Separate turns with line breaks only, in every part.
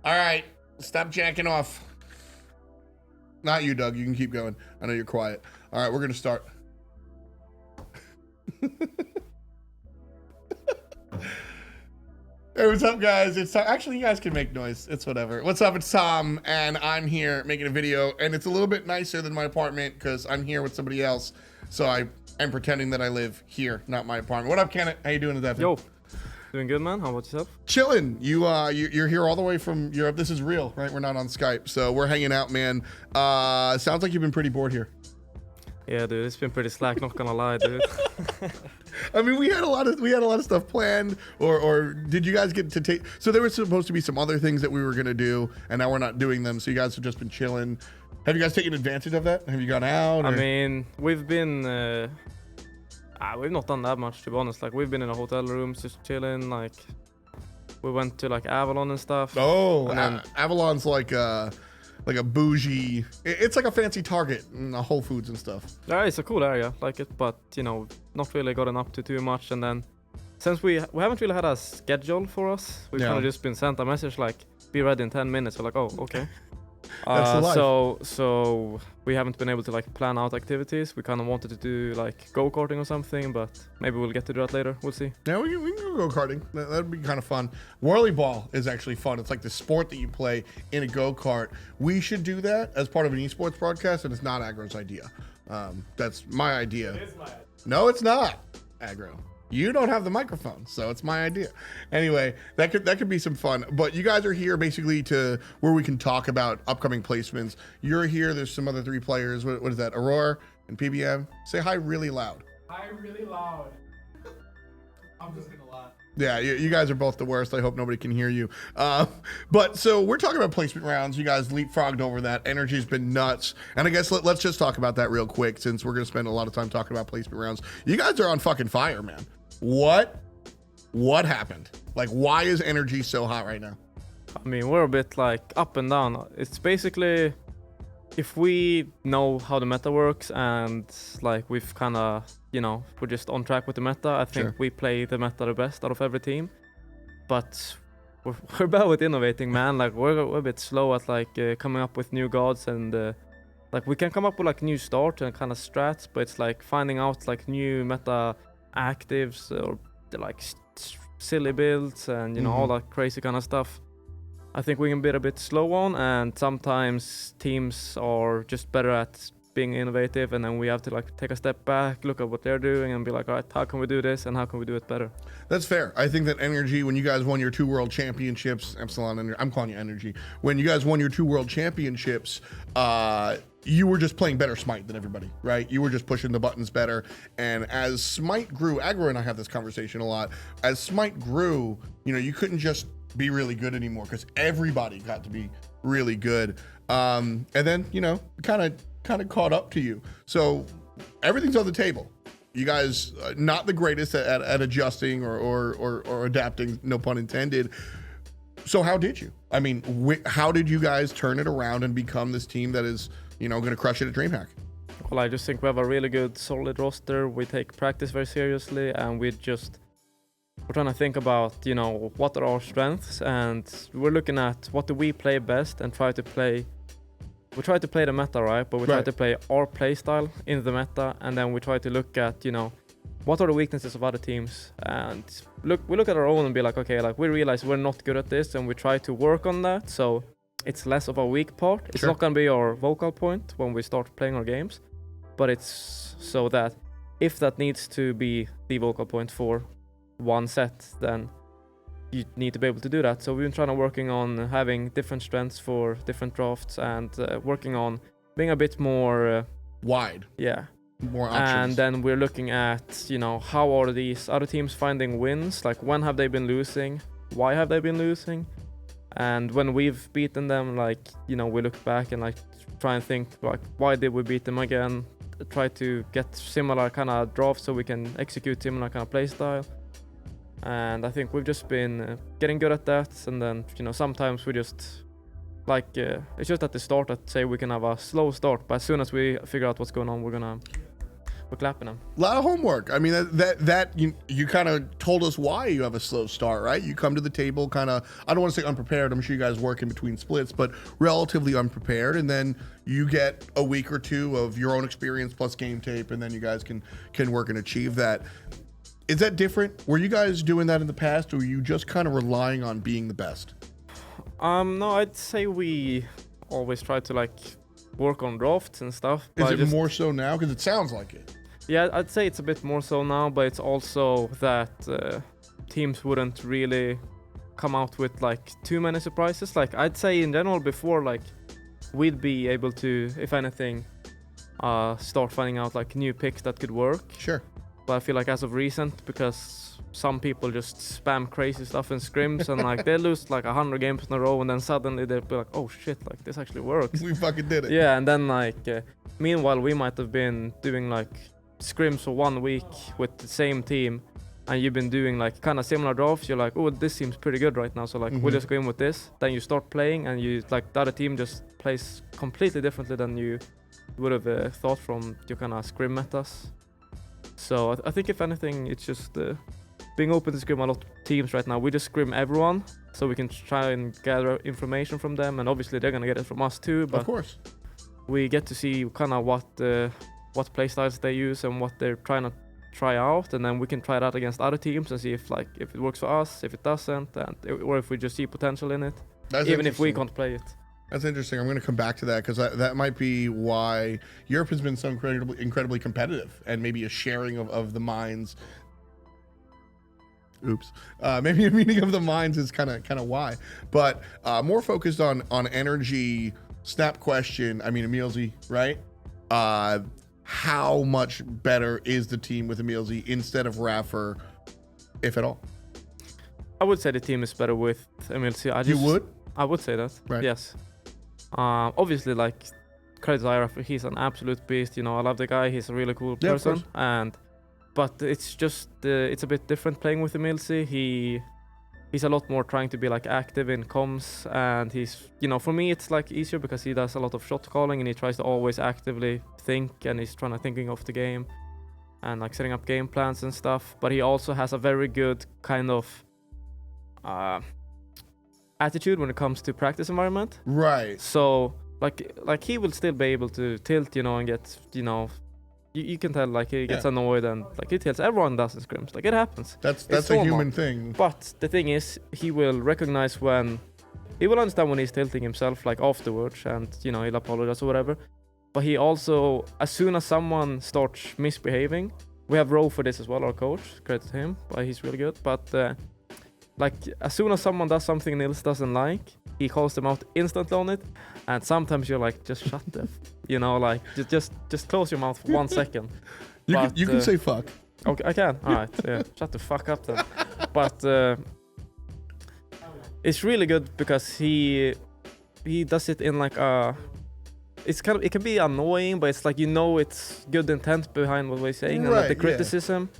All right, stop jacking off. Not you, Doug. You can keep going. I know you're quiet. All right, we're gonna start. Hey, what's up, guys? It's Tom. Actually, you guys can make noise. It's whatever. What's up? It's Tom, and I'm here making a video, and it's a little bit nicer than my apartment because I'm here with somebody else. So I'm pretending that I live here, not my apartment. What up, Kenneth? How you doing today?
Yo, doing good, man. How about yourself?
Chillin. You're here all the way from Europe. This is real, right? We're not on Skype, so we're hanging out, man. Sounds like you've been pretty bored here.
Yeah, dude, it's been pretty slack. Not gonna lie, dude.
I mean, we had a lot of stuff planned, or did you guys get to take? So there were supposed to be some other things that we were gonna do, and now we're not doing them. So you guys have just been chilling. Have you guys taken advantage of that? Have you gone out? Or?
I mean, we've been, we've not done that much, to be honest. Like, we've been in a hotel rooms just chilling. Like, we went to like Avalon and stuff.
Oh, and then, Avalon's like a bougie. It's like a fancy Target and Whole Foods and stuff.
Yeah, it's a cool area, like it, but you know, not really gotten up to too much. And then since we haven't really had a schedule for us, we've kind of just been sent a message like, be ready in 10 minutes. We're like, oh, okay.
That's the life.
So we haven't been able to like plan out activities. We kind of wanted to do like go-karting or something, but maybe we'll get to do that later. We'll see.
Yeah, we can go go-karting. That'd be kind of fun. Whirly ball is actually fun. It's like the sport that you play in a go-kart. We should do that as part of an esports broadcast, and it's not Aggro's idea. That's my idea. It is my idea. No, it's not, Aggro. You don't have the microphone, so it's my idea. Anyway, that could be some fun. But you guys are here basically to where we can talk about upcoming placements. You're here. There's some other 3 players. What is that? Aurora and PBM. Say hi really loud.
Hi really loud. I'm just gonna laugh.
Yeah, you guys are both the worst. I hope nobody can hear you. But so we're talking about placement rounds. You guys leapfrogged over that. Energy's been nuts. And I guess let's just talk about that real quick since we're going to spend a lot of time talking about placement rounds. You guys are on fucking fire, man. What happened? Like, why is Energy so hot right now?
I mean, we're a bit like up and down. It's basically, if we know how the meta works and like we've kind of, you know, we're just on track with the meta, I think we play the meta the best out of every team. But we're bad with innovating, man. Like we're a bit slow at like coming up with new gods, and like we can come up with like new start and kind of strats, but it's like finding out like new meta actives or like silly builds and you know all that crazy kind of stuff. I think we can be a bit slow on, and sometimes teams are just better at being innovative, and then we have to like take a step back, look at what they're doing, and be like, all right, how can we do this and how can we do it better? That's
fair. I think that Energy, when you guys won your 2 world championships, Epsilon, I'm calling you Energy. When you guys won your 2 world championships, you were just playing better Smite than everybody, right? You were just pushing the buttons better. And as Smite grew, Aggro and I have this conversation a lot. As Smite grew, you know, you couldn't just be really good anymore because everybody got to be really good. And then, you know, kind of caught up to you. So everything's on the table. You guys not the greatest at adjusting or adapting, no pun intended. So how did you? I mean, how did you guys turn it around and become this team that is, you know, going to crush it at DreamHack?
Well, I just think we have a really good, solid roster. We take practice very seriously, and we're trying to think about, you know, what are our strengths, and we're looking at what do we play best and try to play. We try to play the meta, right? But we try to play our play style in the meta, and then we try to look at, you know, what are the weaknesses of other teams, and we look at our own and be like, okay, like we realize we're not good at this, and we try to work on that. So it's less of a weak part. It's not going to be our vocal point when we start playing our games, but it's so that if that needs to be the vocal point for one set, then you need to be able to do that. So we've been trying to working on having different strengths for different drafts, and working on being a bit more
wide.
Yeah.
More options.
And then we're looking at, you know, how are these other teams finding wins? Like, when have they been losing? Why have they been losing? And when we've beaten them, like, you know, we look back and like try and think like, why did we beat them again? Try to get similar kind of drafts so we can execute similar kind of play style. And I think we've just been getting good at that. And then, you know, sometimes we just like it's just at the start that say we can have a slow start, but as soon as we figure out what's going on, we're we're clapping him.
A lot of homework. I mean, that you kind of told us why you have a slow start, right? You come to the table kind of, I don't want to say unprepared. I'm sure you guys work in between splits, but relatively unprepared. And then you get a week or two of your own experience plus game tape, and then you guys can work and achieve that. Is that different? Were you guys doing that in the past, or were you just kind of relying on being the best?
No, I'd say we always try to like work on drafts and stuff.
Is
but
it more so now? Because it sounds like it.
Yeah, I'd say it's a bit more so now, but it's also that teams wouldn't really come out with like too many surprises. Like I'd say in general before, like we'd be able to, if anything, start finding out like new picks that could work.
Sure.
But I feel like as of recent, because some people just spam crazy stuff in scrims and like they lose like 100 games in a row, and then suddenly they'll be like, oh shit, like this actually works.
We fucking did it.
Yeah, and then like meanwhile we might have been doing like scrims for 1 week with the same team, and you've been doing like kind of similar drafts. You're like, oh, this seems pretty good right now, so like we'll just go in with this. Then you start playing, and you like the other team just plays completely differently than you would have thought from your kind of scrim metas. So I think if anything, it's just being open to scrim a lot of teams right now. We just scrim everyone, so we can try and gather information from them, and obviously they're gonna get it from us too. But
of course,
we get to see kind of what play styles they use and what they're trying to try out, and then we can try that against other teams and see if it works for us, if it doesn't, or if we just see potential in it, even if we can't play it.
That's interesting. I'm going to come back to that because that might be why Europe has been so incredibly competitive, and maybe a sharing of the minds. Oops. Maybe a meeting of the minds is kind of why, but more focused on NRG. Snap question. I mean, Emil Z, right? How much better is the team with Emil Z instead of Raffer, if at all?
I would say the team is better with Emil Z.
You would?
I would say that.
Right.
Yes. Obviously, like credit to Raffer, he's an absolute beast. You know, I love the guy. He's a really cool person. But it's just it's a bit different playing with Emil Z. He's a lot more trying to be like active in comms, and he's, you know, for me it's like easier because he does a lot of shot calling, and he tries to always actively think, and he's trying to thinking of the game and like setting up game plans and stuff. But he also has a very good kind of attitude when it comes to practice environment.
Right.
So like he will still be able to tilt, you know, and get, you know, you can tell like he gets annoyed, and like he tilts. Everyone does in scrims. Like it happens.
That's a human thing.
But the thing is, he will recognize when he will understand when he's tilting himself, like afterwards, and you know he'll apologize or whatever. But he also, as soon as someone starts misbehaving, we have Ro for this as well, our coach. Credit to him, but he's really good. But like as soon as someone does something Nils doesn't like, he calls them out instantly on it. And sometimes you're like, just shut the, you know, like just close your mouth for 1 second.
You can say fuck.
Okay, I can. All right, yeah, shut the fuck up then. But it's really good because he does it in like it's kind of, it can be annoying, but it's like, you know, it's good intent behind what we're saying, and like the criticism.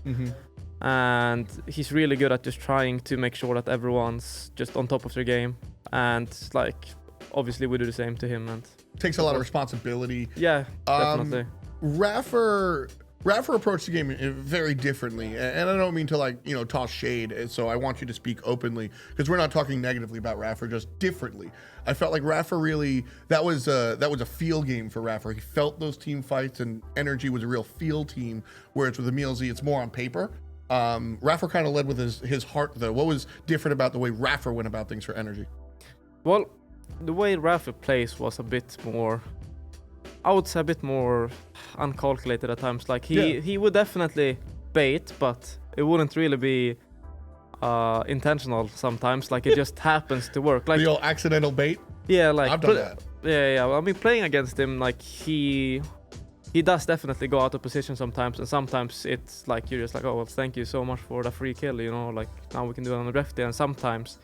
And he's really good at just trying to make sure that everyone's just on top of their game, and like obviously we do the same to him, and
takes a lot of responsibility.
Yeah, definitely.
Raffer approached the game very differently, and I don't mean to like, you know, toss shade, so I want you to speak openly because we're not talking negatively about Raffer, just differently. I felt like Raffer really, that was a feel game for Raffer. He felt those team fights, and NRG was a real feel team, whereas with Emil Z it's more on paper. Raffer kind of led with his heart though. What was different about the way Raffer went about things for NRG?
Well, the way Raffer plays was a bit more, I would say a bit more uncalculated at times. Like he would definitely bait, but it wouldn't really be intentional sometimes. Like it just happens to work. Like
the old accidental bait?
Yeah, like
I've done that.
Yeah. Well, I mean, playing against him, like he does definitely go out of position sometimes, and sometimes it's like you're just like, oh well, thank you so much for the free kill, you know, like now we can do it on the refty. And sometimes,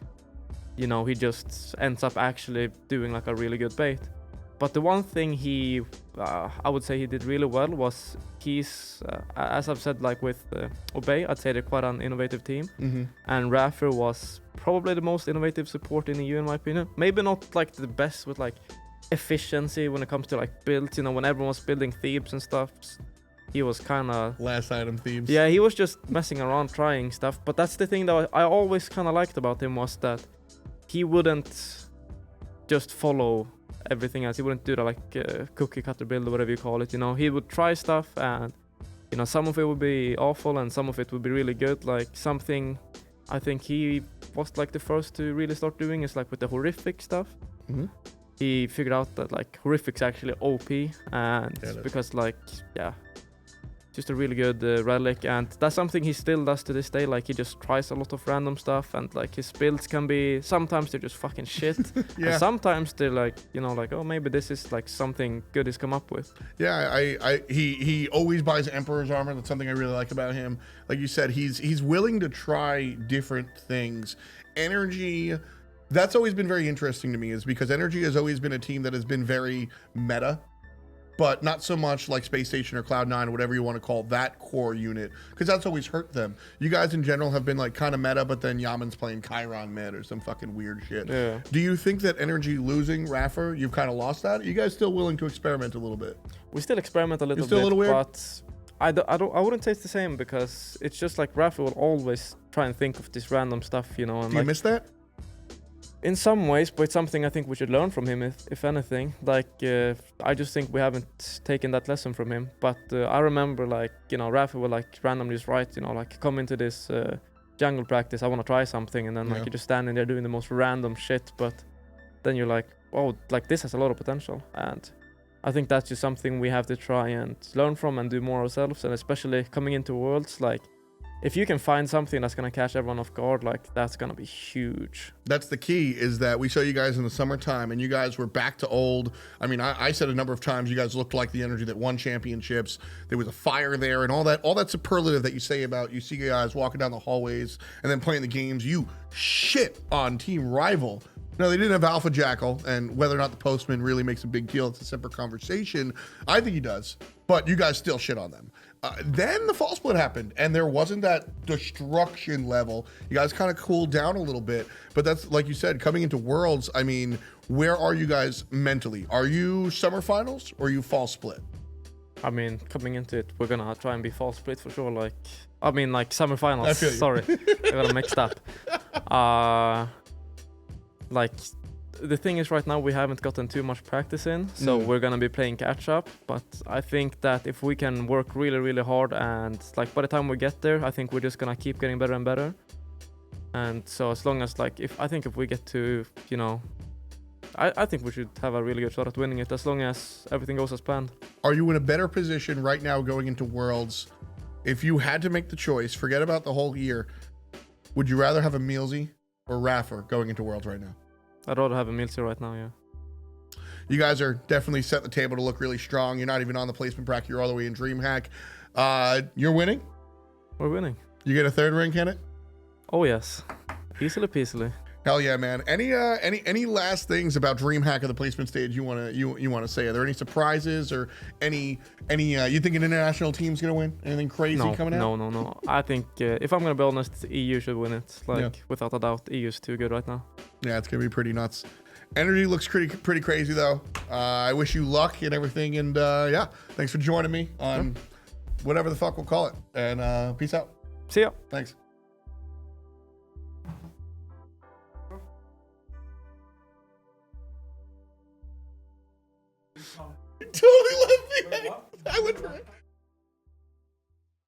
you know, he just ends up actually doing like a really good bait. But the one thing he, I would say he did really well was he's, as I've said, like with Obey, I'd say they're quite an innovative team. And Raffer was probably the most innovative support in the EU in my opinion. Maybe not like the best with like efficiency when it comes to like builds, you know, when everyone was building Thebes and stuff. he was kind of
Last item themes.
yeah, he was just messing around, trying stuff. But that's the thing that I always kind of liked about him, was that he wouldn't just follow everything else. He wouldn't do the like cookie cutter build or whatever you call it. You know, he would try stuff, and you know, some of it would be awful and some of it would be really good. Like something I think he was like the first to really start doing is like with the horrific stuff.
Mm-hmm.
He figured out that like horrific's actually OP, and
Yeah,
because like yeah, just a really good relic, and that's something he still does to this day. Like he just tries a lot of random stuff, and like his builds can be, sometimes they're just fucking shit,
Yeah.
and sometimes they're like, you know, like, oh, maybe this is like something good he's come up with.
Yeah, he always buys Emperor's armor. That's something I really like about him. Like you said, he's willing to try different things. NRG, that's always been very interesting to me, is because NRG has always been a team that has been very meta, but not so much like Space Station or Cloud9 or whatever you want to call that core unit, because that's always hurt them. You guys in general have been like kind of meta, but then Yaman's playing Chiron mid or some fucking weird shit.
Yeah.
Do you think that NRG losing Raffer, you've kind of lost that? Are you guys still willing to experiment a little bit?
We still experiment a little
still
bit,
a little weird?
but I wouldn't say it's the same, because it's just like Rafa will always try and think of this random stuff, you know. And
Do you
like,
miss that?
in some ways, but it's something I think we should learn from him, if anything. Like, I just think we haven't taken that lesson from him. But I remember, like, you know, Rafa will like randomly just write, you know, like, come into this jungle practice, I want to try something, and then like
Yeah.
you're just standing there doing the most random shit, but then you're like, oh, like this has a lot of potential, and I think that's just something we have to try and learn from and do more ourselves, and especially coming into Worlds, like, if you can find something that's gonna catch everyone off guard, like that's gonna be huge.
That's the key, is that we saw you guys in the summertime and you guys were back to old. I mean, I said a number of times you guys looked like the NRG that won championships. There was a fire there, and all that superlative that you say about, you see guys walking down the hallways and then playing the games. You shit on Team Rival. No, they didn't have Alpha Jackal, and whether or not the Postman really makes a big deal, it's a separate conversation. I think he does, but you guys still shit on them. Then the fall split happened, and there wasn't that destruction level. You guys kind of cooled down a little bit, but that's, like you said, coming into Worlds, I mean, where are you guys mentally? Are you summer finals or are you fall split?
I mean, coming into it, we're gonna try and be fall split for sure. Like, I mean, like semifinals.
I feel you.
Sorry, I got mixed up. Like, the thing is, right now we haven't gotten too much practice in, so we're gonna be playing catch up. But I think that if we can work really, really hard, and like by the time we get there, I think we're just gonna keep getting better and better. And so as long as like, if we get to, you know, I think we should have a really good shot at winning it, as long as everything goes as planned.
Are you in a better position right now going into Worlds? If you had to make the choice, forget about the whole year, would you rather have Emil Z or Raffer going into Worlds right now?
I'd rather have Emil Z right now, yeah.
You guys are definitely set the table to look really strong. You're not even on the placement bracket. You're all the way in DreamHack. You're winning.
We're winning.
You get a third ring, can it?
Oh yes, easily peasily.
Hell yeah, man. Any last things about DreamHack of the placement stage you wanna say? Are there any surprises or any you think an international team's gonna win? Anything crazy coming out?
No. I think if I'm gonna be honest, EU should win it. Like without a doubt, EU's too good right now.
Yeah, it's gonna be pretty nuts. Energy looks pretty crazy though. I wish you luck and everything, and yeah, thanks for joining me on whatever the fuck we'll call it. And peace out.
See ya.
Thanks. Totally left me. I went for it.